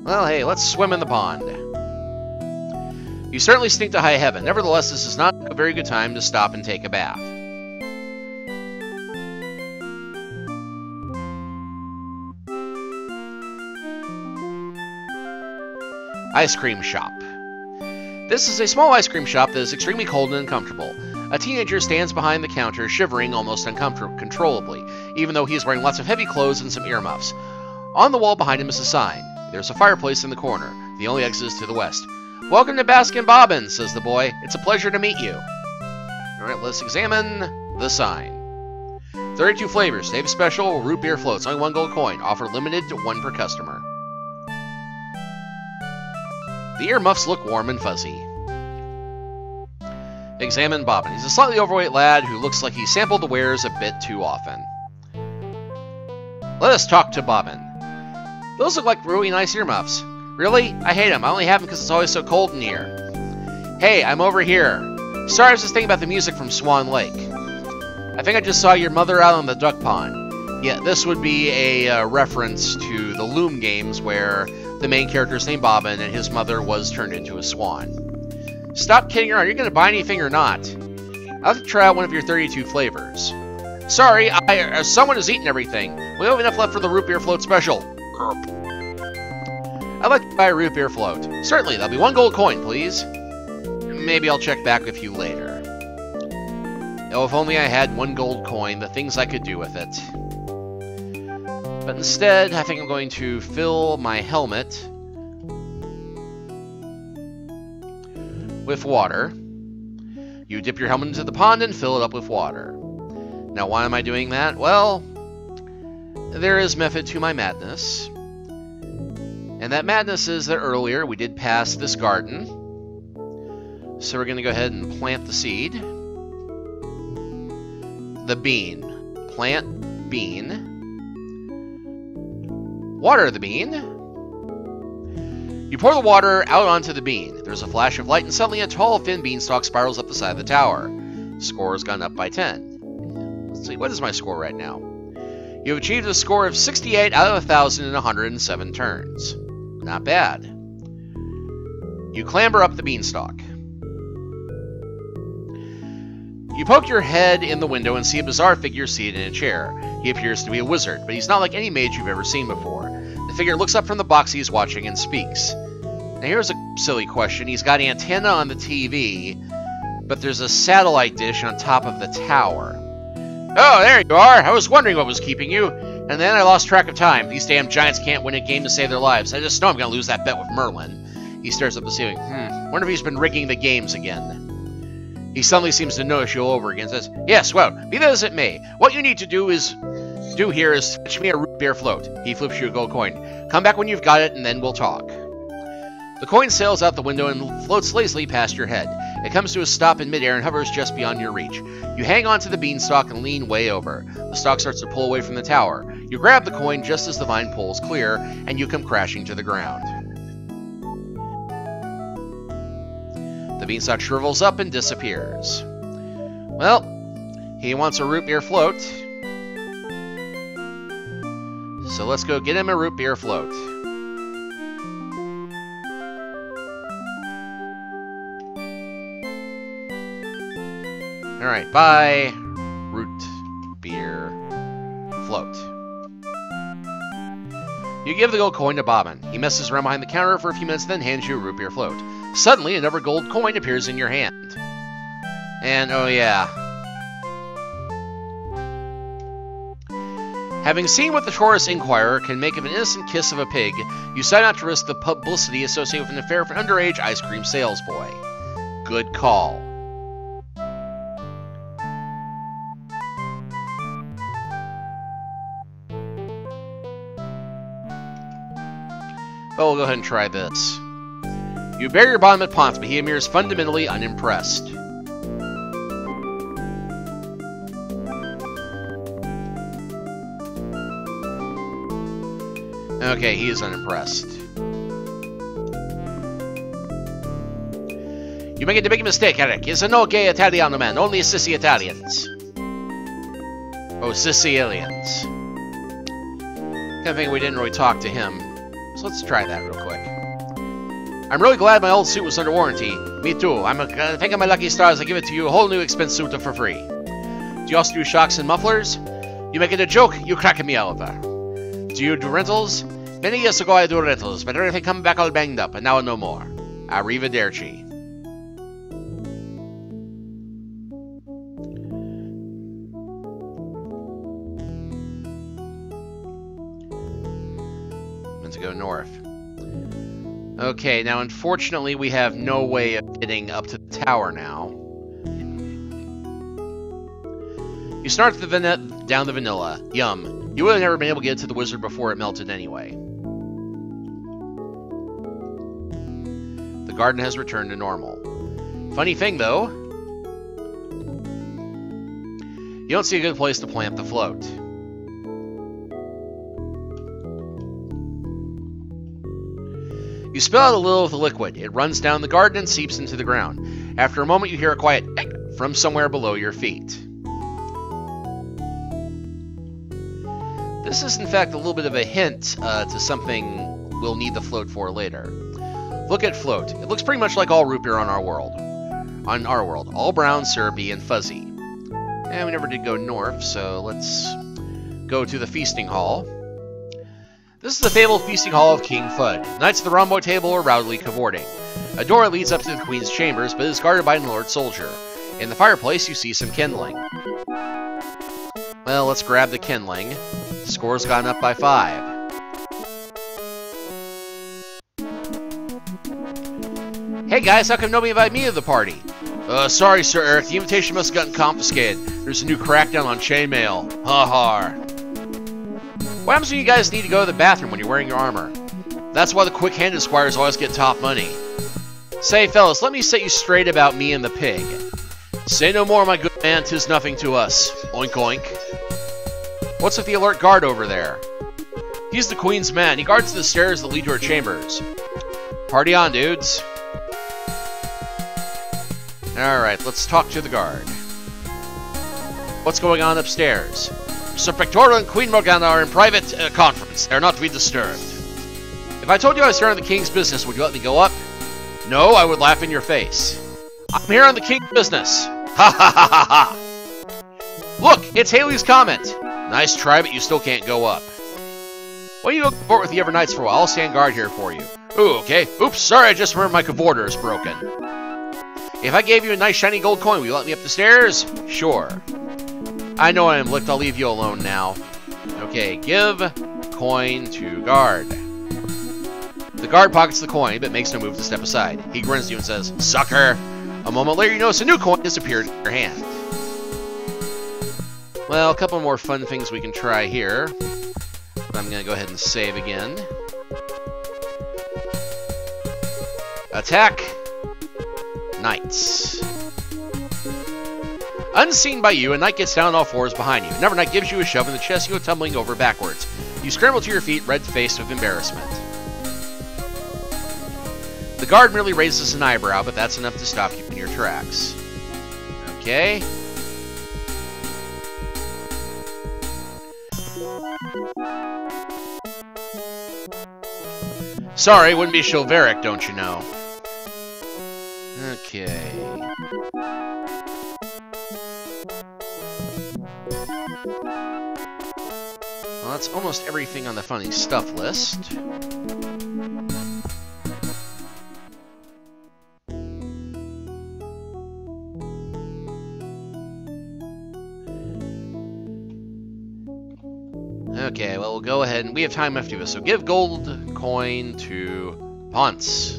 Well, hey, let's swim in the pond. You certainly stink to high heaven. Nevertheless, this is not a very good time to stop and take a bath. Ice cream shop. This is a small ice cream shop that is extremely cold and uncomfortable. A teenager stands behind the counter, shivering almost uncontrollably, even though he is wearing lots of heavy clothes and some earmuffs. On the wall behind him is a sign. There's a fireplace in the corner. The only exit is to the west. "Welcome to Baskin Bobbins," says the boy. "It's a pleasure to meet you." Alright, let's examine the sign. 32 flavors. Save special root beer floats. Only 1 gold coin. Offer limited to 1 per customer. The earmuffs look warm and fuzzy. Examine Bobbin. He's a slightly overweight lad who looks like he sampled the wares a bit too often. Let us talk to Bobbin. Those look like really nice earmuffs. Really? I hate them. I only have them because it's always so cold in here. Hey, I'm over here. Sorry, I was just thinking about the music from Swan Lake. I think I just saw your mother out on the duck pond. Yeah, this would be a reference to the Loom games where the main character is named Bobbin and his mother was turned into a swan. Stop kidding around. You're going to buy anything or not? I'd like to try out one of your 32 flavors. Sorry, someone has eaten everything. We don't have enough left for the root beer float special. I'd like to buy a root beer float. Certainly, that'll be 1 gold coin, please. Maybe I'll check back with you later. Oh, if only I had 1 gold coin, the things I could do with it. But instead, I think I'm going to fill my helmet with water. You dip your helmet into the pond and fill it up with water. Now, why am I doing that? Well, there is method to my madness. And that madness is that earlier we did pass this garden. So we're going to go ahead and plant the seed. The bean. Plant bean. Water the bean. You pour the water out onto the bean. There's a flash of light, and suddenly a tall, thin beanstalk spirals up the side of the tower. Score has gone up by 10. Let's see, what is my score right now? You have achieved a score of 68 out of 1,107 turns. Not bad. You clamber up the beanstalk. You poke your head in the window and see a bizarre figure seated in a chair. He appears to be a wizard, but he's not like any mage you've ever seen before. The figure looks up from the box he's watching and speaks. Now here's a silly question. He's got antenna on the TV, but there's a satellite dish on top of the tower. Oh, there you are! I was wondering what was keeping you. And then I lost track of time. These damn giants can't win a game to save their lives. I just know I'm gonna lose that bet with Merlin. He stares up the ceiling. Wonder if he's been rigging the games again. He suddenly seems to notice you all over again and says, "Yes, well, be that as it may, what you need to do here is fetch me a root beer float." He flips you a gold coin. "Come back when you've got it, and then we'll talk." The coin sails out the window and floats lazily past your head. It comes to a stop in midair and hovers just beyond your reach. You hang on to the beanstalk and lean way over. The stalk starts to pull away from the tower. You grab the coin just as the vine pulls clear, and you come crashing to the ground. The beanstalk shrivels up and disappears. Well, he wants a root beer float. So let's go get him a root beer float. Alright, buy root beer float. You give the gold coin to Bobbin. He messes around behind the counter for a few minutes, then hands you a root beer float. Suddenly, another gold coin appears in your hand. And, oh yeah. Having seen what the Taurus Inquirer can make of an innocent kiss of a pig, you decide not to risk the publicity associated with an affair of an underage ice cream salesboy. Good call. But we'll go ahead and try this. You bear your bottom at Ponce, but he appears fundamentally unimpressed. Okay, he is unimpressed. You make a big mistake, Eric. It's a no gay Italiano man, only sissy Italians. Oh, Sicilians. Kind of thing we didn't really talk to him. So let's try that real quick. I'm really glad my old suit was under warranty. Me too. I think of my lucky stars I give it to you a whole new expense suit for free. Do you also do shocks and mufflers? You make it a joke, you crack me over. Do you do rentals? Many years ago I do riddles, but everything come back all banged up, and now no more. Arrivederci. To go north. Okay, now unfortunately we have no way of getting up to the tower now. You start down the vanilla. Yum. You would have never been able to get to the wizard before it melted anyway. The garden has returned to normal. Funny thing though, you don't see a good place to plant the float. You spill out a little of the liquid. It runs down the garden and seeps into the ground. After a moment, you hear a quiet "eck" from somewhere below your feet. This is, in fact, a little bit of a hint to something we'll need the float for later. Look at float. It looks pretty much like all root beer on our world. All brown, syrupy, and fuzzy. And we never did go north, so let's go to the feasting hall. This is the fabled feasting hall of King Fudd. Knights of the Rombo table are rowdily cavorting. A door leads up to the Queen's chambers, but is guarded by an alert soldier. In the fireplace, you see some kindling. Well, let's grab the kindling. Score's gone up by 5. Hey guys, how come nobody invited me to the party? Sorry, Sir Eric, the invitation must have gotten confiscated. There's a new crackdown on chainmail. Ha ha. What happens when you guys need to go to the bathroom when you're wearing your armor? That's why the quick-handed squires always get top money. Say, fellas, let me set you straight about me and the pig. Say no more, my good man, 'tis nothing to us. Oink oink. What's with the alert guard over there? He's the Queen's man. He guards the stairs that lead to her chambers. Party on, dudes. Alright, let's talk to the guard. What's going on upstairs? Sir Pectoral and Queen Morgana are in private conference. They are not to be disturbed. If I told you I was here on the king's business, would you let me go up? No, I would laugh in your face. I'm here on the king's business. Ha ha ha ha ha! Look, it's Haley's comment. Nice try, but you still can't go up. Why don't you go cavort with the Everknights for a while? I'll stand guard here for you. Ooh, okay. Oops, sorry, I just remembered my cavorter is broken. If I gave you a nice shiny gold coin, will you let me up the stairs? Sure. I know I am licked, I'll leave you alone now. Okay, give coin to guard. The guard pockets the coin, but makes no move to step aside. He grins to you and says, "Sucker!" A moment later, you notice a new coin has appeared in your hand. Well, a couple more fun things we can try here. But I'm going to go ahead and save again. Attack! Knights. Unseen by you, a knight gets down on all fours behind you. Another knight gives you a shove in the chest, you go tumbling over backwards. You scramble to your feet, red-faced with embarrassment. The guard merely raises an eyebrow, but that's enough to stop you in your tracks. Okay. Sorry, wouldn't be chivalric, don't you know? Okay. Well, that's almost everything on the funny stuff list. Okay, well, we'll go ahead and we have time left to this, so give gold coin to Ponce.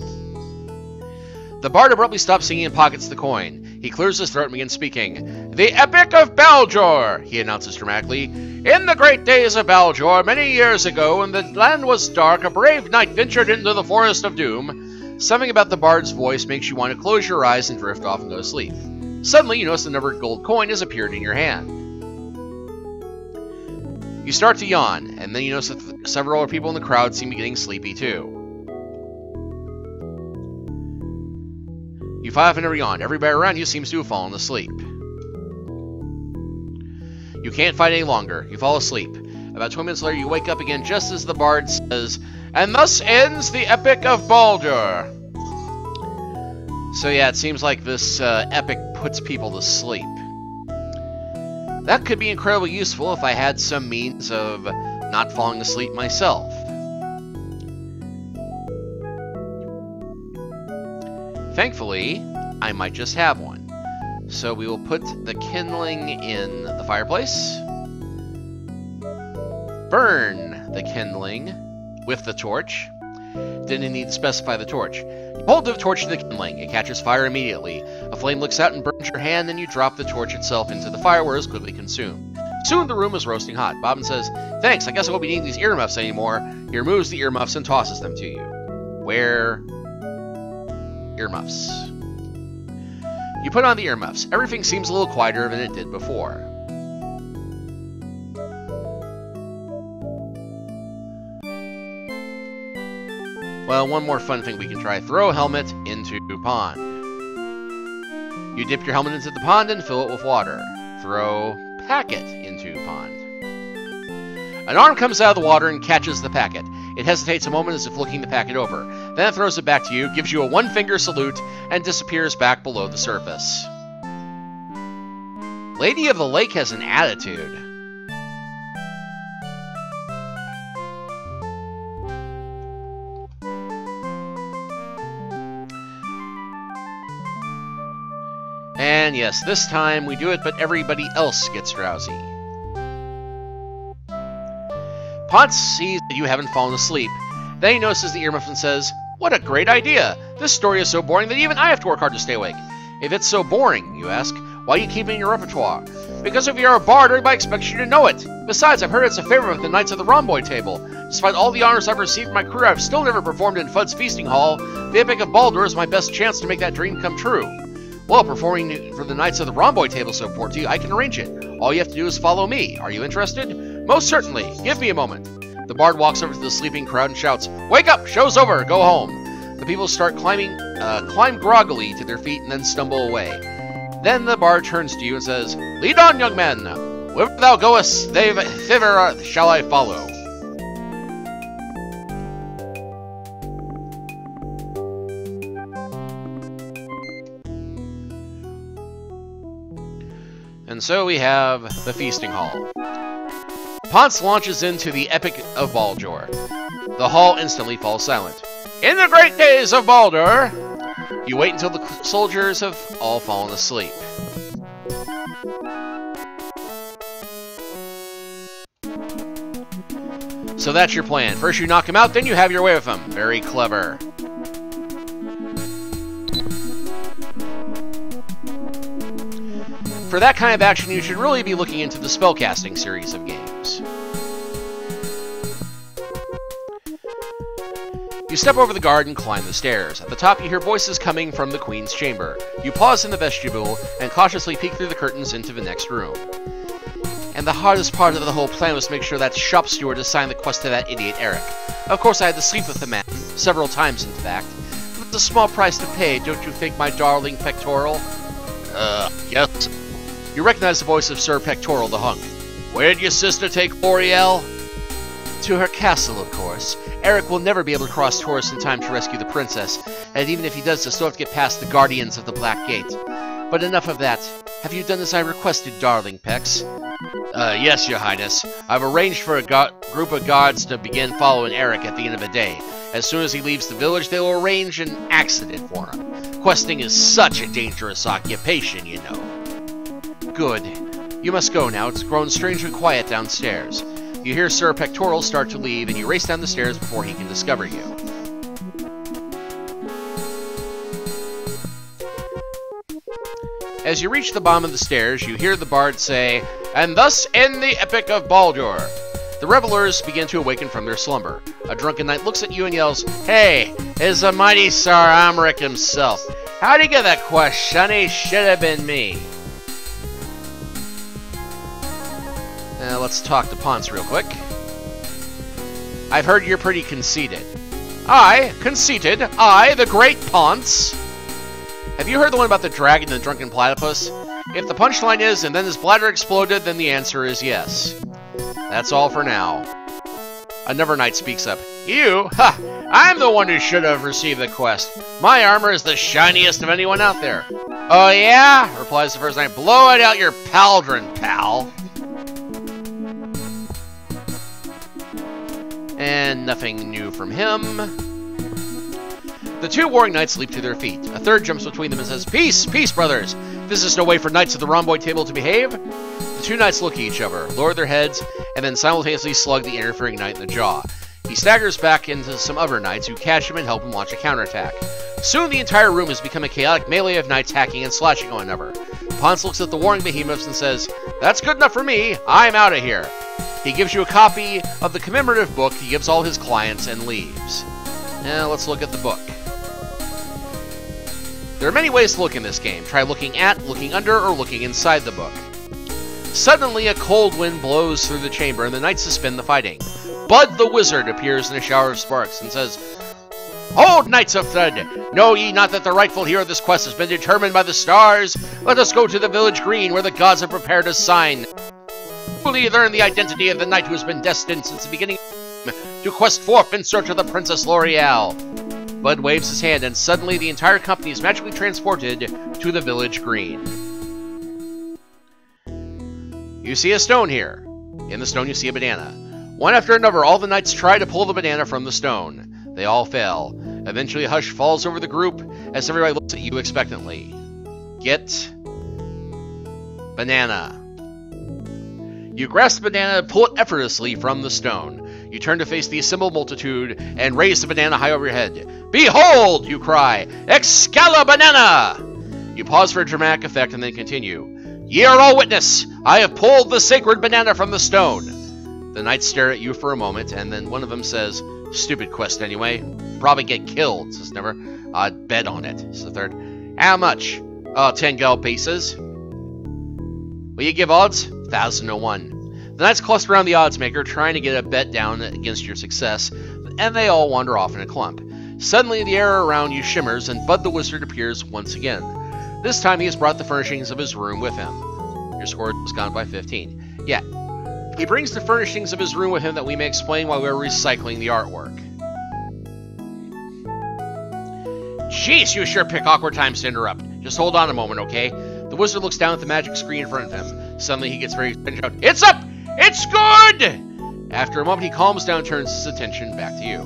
The bard abruptly stops singing and pockets the coin. He clears his throat and begins speaking. "The Epic of Baljor," he announces dramatically. "In the great days of Baljor, many years ago, when the land was dark, a brave knight ventured into the Forest of Doom." Something about the bard's voice makes you want to close your eyes and drift off and go to sleep. Suddenly, you notice a numbered gold coin has appeared in your hand. You start to yawn, and then you notice that several other people in the crowd seem to be getting sleepy too. You file off another yawn. Everybody around you seems to have fallen asleep. You can't fight any longer. You fall asleep. About 20 minutes later, you wake up again just as the bard says, "And thus ends the Epic of Baldur." So yeah, it seems like this epic puts people to sleep. That could be incredibly useful if I had some means of not falling asleep myself. Thankfully, I might just have one. So we will put the kindling in the fireplace. Burn the kindling with the torch. Didn't need to specify the torch. You hold the torch to the kindling. It catches fire immediately. A flame licks out and burns your hand, then you drop the torch itself into the fire where it is quickly consumed. Soon the room is roasting hot. Bobbin says, "Thanks, I guess I won't be needing these earmuffs anymore." He removes the earmuffs and tosses them to you. Wear earmuffs. You put on the earmuffs. Everything seems a little quieter than it did before. Well, one more fun thing we can try. Throw a helmet into pond. You dip your helmet into the pond and fill it with water. Throw packet into pond. An arm comes out of the water and catches the packet. It hesitates a moment as if looking the packet over. Then it throws it back to you, gives you a one-finger salute, and disappears back below the surface. Lady of the Lake has an attitude. And yes, this time we do it, but everybody else gets drowsy. Ponce sees that you haven't fallen asleep. Then he notices the earmuff and says, "What a great idea! This story is so boring that even I have to work hard to stay awake." "If it's so boring," you ask, "why are you keeping it in your repertoire?" "Because if you're a bard, everybody expects you to know it. Besides, I've heard it's a favorite of the Knights of the Rhomboid table. Despite all the honors I've received from my career, I've still never performed in Fudd's Feasting Hall. The Epic of Baldur is my best chance to make that dream come true." "Well, performing for the Knights of the Rhomboid table is so important to you, I can arrange it. All you have to do is follow me. Are you interested?" "Most certainly. Give me a moment." The bard walks over to the sleeping crowd and shouts, "Wake up! Show's over! Go home!" The people start climb groggily to their feet and then stumble away. Then the bard turns to you and says, "Lead on, young men! Whither thou goest, thither shall I follow." And so we have the Feasting Hall. Ponce launches into the Epic of Baldur. The hall instantly falls silent. "In the great days of Baldur!" You wait until the soldiers have all fallen asleep. So that's your plan. First you knock him out, then you have your way with him. Very clever. For that kind of action, you should really be looking into the spellcasting series of games. You step over the guard and climb the stairs. At the top, you hear voices coming from the Queen's chamber. You pause in the vestibule and cautiously peek through the curtains into the next room. And the hardest part of the whole plan was to make sure that shop steward assigned the quest to that idiot Eric. Of course, I had to sleep with the man, several times in fact. But it's a small price to pay, don't you think, my darling Pectoral? Yes. You recognize the voice of Sir Pectoral the Hunk. "Where did your sister take L'Oreal?" "To her castle, of course. Eric will never be able to cross Taurus in time to rescue the princess, and even if he does, he'll still have to get past the Guardians of the Black Gate. But enough of that. Have you done as I requested, darling Pex?" Yes, your highness. I've arranged for a group of guards to begin following Eric at the end of the day. As soon as he leaves the village, they will arrange an accident for him. Questing is such a dangerous occupation, you know. Good. You must go now. It's grown strangely quiet downstairs. You hear Sir Pectoral start to leave, and you race down the stairs before he can discover you. As you reach the bottom of the stairs, you hear the bard say, "And thus end the Epic of Baldur." The revelers begin to awaken from their slumber. A drunken knight looks at you and yells, "Hey, it's the mighty Sir Amric himself. How'd he get that quest, Shunny? Should have been me." Let's talk to Ponce real quick. "I've heard you're pretty conceited." "I? Conceited? I, the great Ponce?" Have you heard the one about the dragon and the drunken platypus? If the punchline is, "and then his bladder exploded," then the answer is yes. That's all for now. Another knight speaks up. "You? Ha! I'm the one who should have received the quest. My armor is the shiniest of anyone out there." "Oh yeah?" replies the first knight. "Blow it out your pauldron, pal." And nothing new from him. The two warring knights leap to their feet. A third jumps between them and says, "Peace! Peace, brothers! This is no way for knights of the rhomboid table to behave." The two knights look at each other, lower their heads, and then simultaneously slug the interfering knight in the jaw. He staggers back into some other knights who catch him and help him launch a counterattack. Soon the entire room has become a chaotic melee of knights hacking and slashing on one another. Ponce looks at the warring behemoths and says, "That's good enough for me. I'm out of here." He gives you a copy of the commemorative book he gives all his clients and leaves. Now let's look at the book. There are many ways to look in this game. Try looking at, looking under, or looking inside the book. Suddenly, a cold wind blows through the chamber, and the knights suspend the fighting. Bud the Wizard appears in a shower of sparks and says, "Hold, Knights of Thud! Know ye not that the rightful hero of this quest has been determined by the stars? Let us go to the village green, where the gods have prepared a sign. Fully learn the identity of the knight who has been destined since the beginning to quest forth in search of the Princess L'Oreal." Bud waves his hand, and suddenly the entire company is magically transported to the village green. You see a stone here. In the stone you see a banana. One after another, all the knights try to pull the banana from the stone. They all fail. Eventually a hush falls over the group as everybody looks at you expectantly. Get banana. You grasp the banana and pull it effortlessly from the stone. You turn to face the assembled multitude and raise the banana high over your head. "Behold!" you cry. "Excalibanana!" You pause for a dramatic effect and then continue. "Ye are all witness! I have pulled the sacred banana from the stone!" The knights stare at you for a moment, and then one of them says, "Stupid quest anyway. Probably get killed," says never. "I'd bet on it," says the third. "How much?" 10 gold pieces." "Will you give odds?" 1,001. The knights cluster around the odds maker, trying to get a bet down against your success, and they all wander off in a clump. Suddenly, the air around you shimmers, and Bud the Wizard appears once again. This time, he has brought the furnishings of his room with him. Your score has gone by 15. Yeah. He brings the furnishings of his room with him that we may explain while we're recycling the artwork. Jeez, you sure pick awkward times to interrupt. Just hold on a moment, okay? The wizard looks down at the magic screen in front of him. Suddenly, he gets very excited and shouts, "It's up! It's good!" After a moment, he calms down and turns his attention back to you.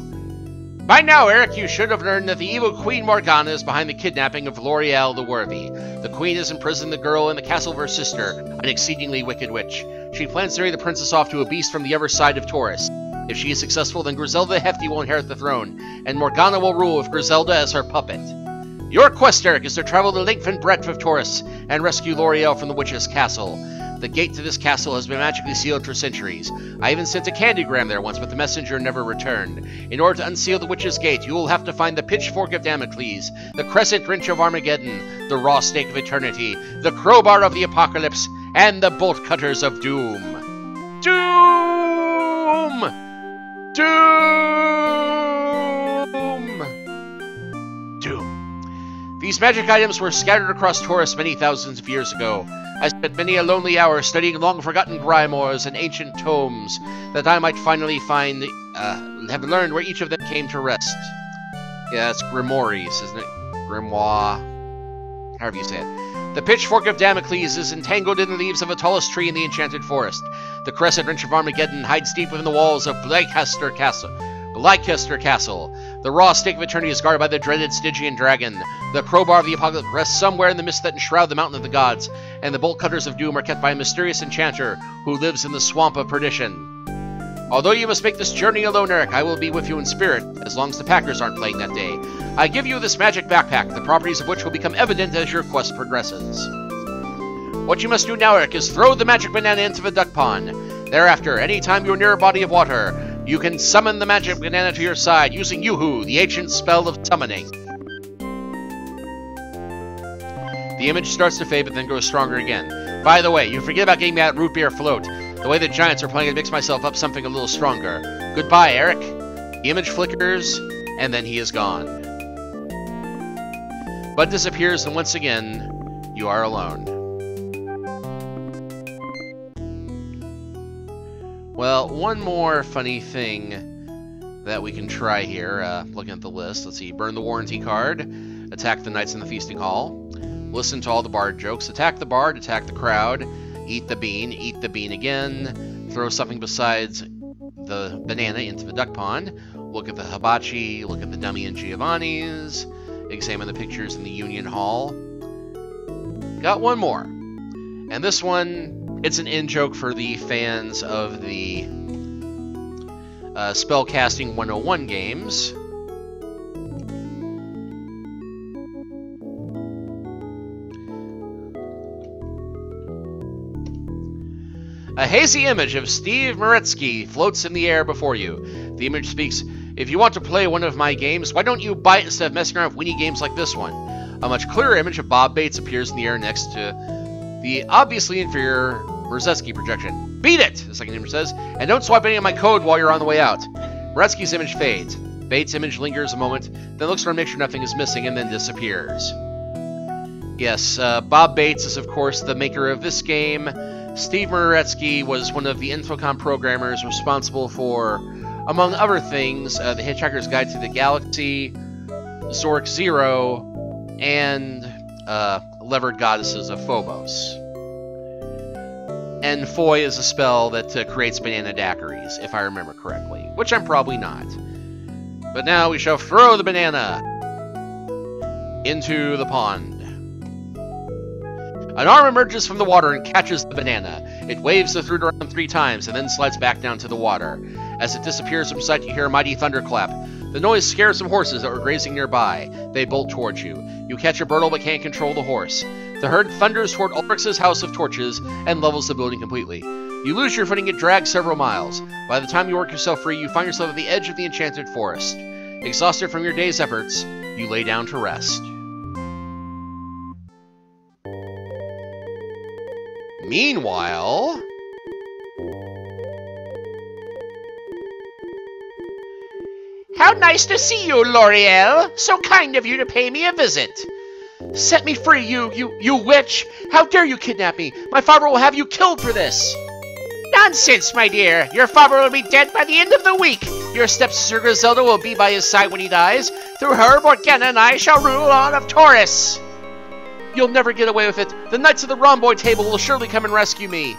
"By now, Eric, you should have learned that the evil Queen Morgana is behind the kidnapping of L'Oreal the Worthy. The Queen has imprisoned the girl in the castle of her sister, an exceedingly wicked witch. She plans to marry the princess off to a beast from the other side of Taurus. If she is successful, then Griselda the Hefty will inherit the throne, and Morgana will rule with Griselda as her puppet. Your quest, Eric, is to travel the length and breadth of Taurus and rescue L'Oreal from the witch's castle. The gate to this castle has been magically sealed for centuries. I even sent a candygram there once, but the messenger never returned. In order to unseal the witch's gate, you will have to find the pitchfork of Damocles, the crescent wrench of Armageddon, the raw stake of eternity, the crowbar of the apocalypse, and the bolt cutters of doom. Doom! Doom! Doom. These magic items were scattered across Taurus many thousands of years ago. I spent many a lonely hour studying long-forgotten grimoires and ancient tomes that I might finally have learned where each of them came to rest. Yeah, it's grimoires, isn't it? Grimoire. However you say it. The pitchfork of Damocles is entangled in the leaves of the tallest tree in the enchanted forest. The crescent wrench of Armageddon hides deep within the walls of Leicester Castle. The raw stake of eternity is guarded by the dreaded Stygian dragon. The crowbar of the apocalypse rests somewhere in the mist that enshroud the mountain of the gods, and the bolt cutters of doom are kept by a mysterious enchanter who lives in the swamp of perdition. Although you must make this journey alone, Eric, I will be with you in spirit, as long as the Packers aren't playing that day. I give you this magic backpack, the properties of which will become evident as your quest progresses. What you must do now, Eric, is throw the magic banana into the duck pond. Thereafter, anytime you're near a body of water, you can summon the magic banana to your side using Yoo-Hoo, the ancient spell of summoning. The image starts to fade, but then grows stronger again. By the way, you forget about getting me that root beer float. The way the Giants are playing it makes myself up something a little stronger. Goodbye, Eric. The image flickers, and then he is gone. Bud disappears, and once again, you are alone. Well, one more funny thing that we can try here, looking at the list. Let's see, burn the warranty card, attack the knights in the feasting hall, listen to all the bard jokes, attack the bard, attack the crowd, eat the bean again, throw something besides the banana into the duck pond, look at the hibachi, look at the dummy in Giovanni's, examine the pictures in the Union Hall. Got one more. And this one, it's an in-joke for the fans of the Spellcasting 101 games. A hazy image of Steve Meretzky floats in the air before you. The image speaks, "If you want to play one of my games, why don't you buy it instead of messing around with weenie games like this one?" A much clearer image of Bob Bates appears in the air next to the obviously inferior Meretzky projection. "Beat it," the second image says, "and don't swipe any of my code while you're on the way out." Meretzky's image fades. Bates' image lingers a moment, then looks around to make sure nothing is missing, and then disappears. Yes, Bob Bates is, of course, the maker of this game. Steve Meretzky was one of the Infocom programmers responsible for, among other things, The Hitchhiker's Guide to the Galaxy, Zork Zero, and Levered Goddesses of Phobos. And Foy is a spell that creates banana daiquiris, if I remember correctly, which I'm probably not. But now we shall throw the banana into the pond. An arm emerges from the water and catches the banana. It waves the fruit around 3 times and then slides back down to the water. As it disappears from sight, you hear a mighty thunderclap. The noise scares some horses that were grazing nearby. They bolt towards you. You catch a Bertle but can't control the horse. The herd thunders toward Ulrich's House of Torches and levels the building completely. You lose your footing and get dragged several miles. By the time you work yourself free, you find yourself at the edge of the enchanted forest. Exhausted from your day's efforts, you lay down to rest. Meanwhile... How nice to see you, L'Oreal! So kind of you to pay me a visit. Set me free, you witch! How dare you kidnap me? My father will have you killed for this! Nonsense, my dear! Your father will be dead by the end of the week! Your stepsister Griselda will be by his side when he dies. Through her, Morgana and I shall rule all of Taurus! You'll never get away with it. The Knights of the Rhomboid table will surely come and rescue me.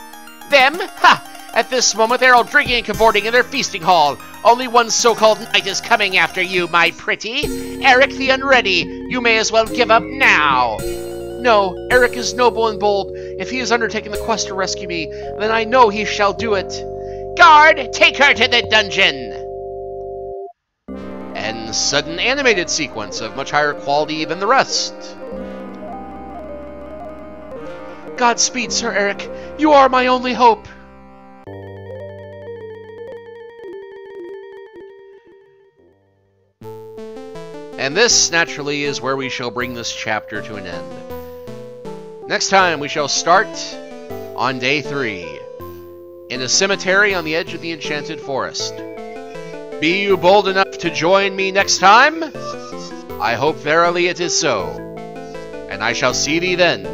Them? Ha! At this moment, they're all drinking and cavorting in their feasting hall. Only one so-called knight is coming after you, my pretty. Eric the Unready. You may as well give up now. No, Eric is noble and bold. If he has undertaken the quest to rescue me, then I know he shall do it. Guard, take her to the dungeon! And sudden animated sequence of much higher quality than the rest. Godspeed, Sir Eric. You are my only hope. And this, naturally, is where we shall bring this chapter to an end. Next time, we shall start on day 3, in a cemetery on the edge of the enchanted forest. Be you bold enough to join me next time? I hope verily it is so. And I shall see thee then.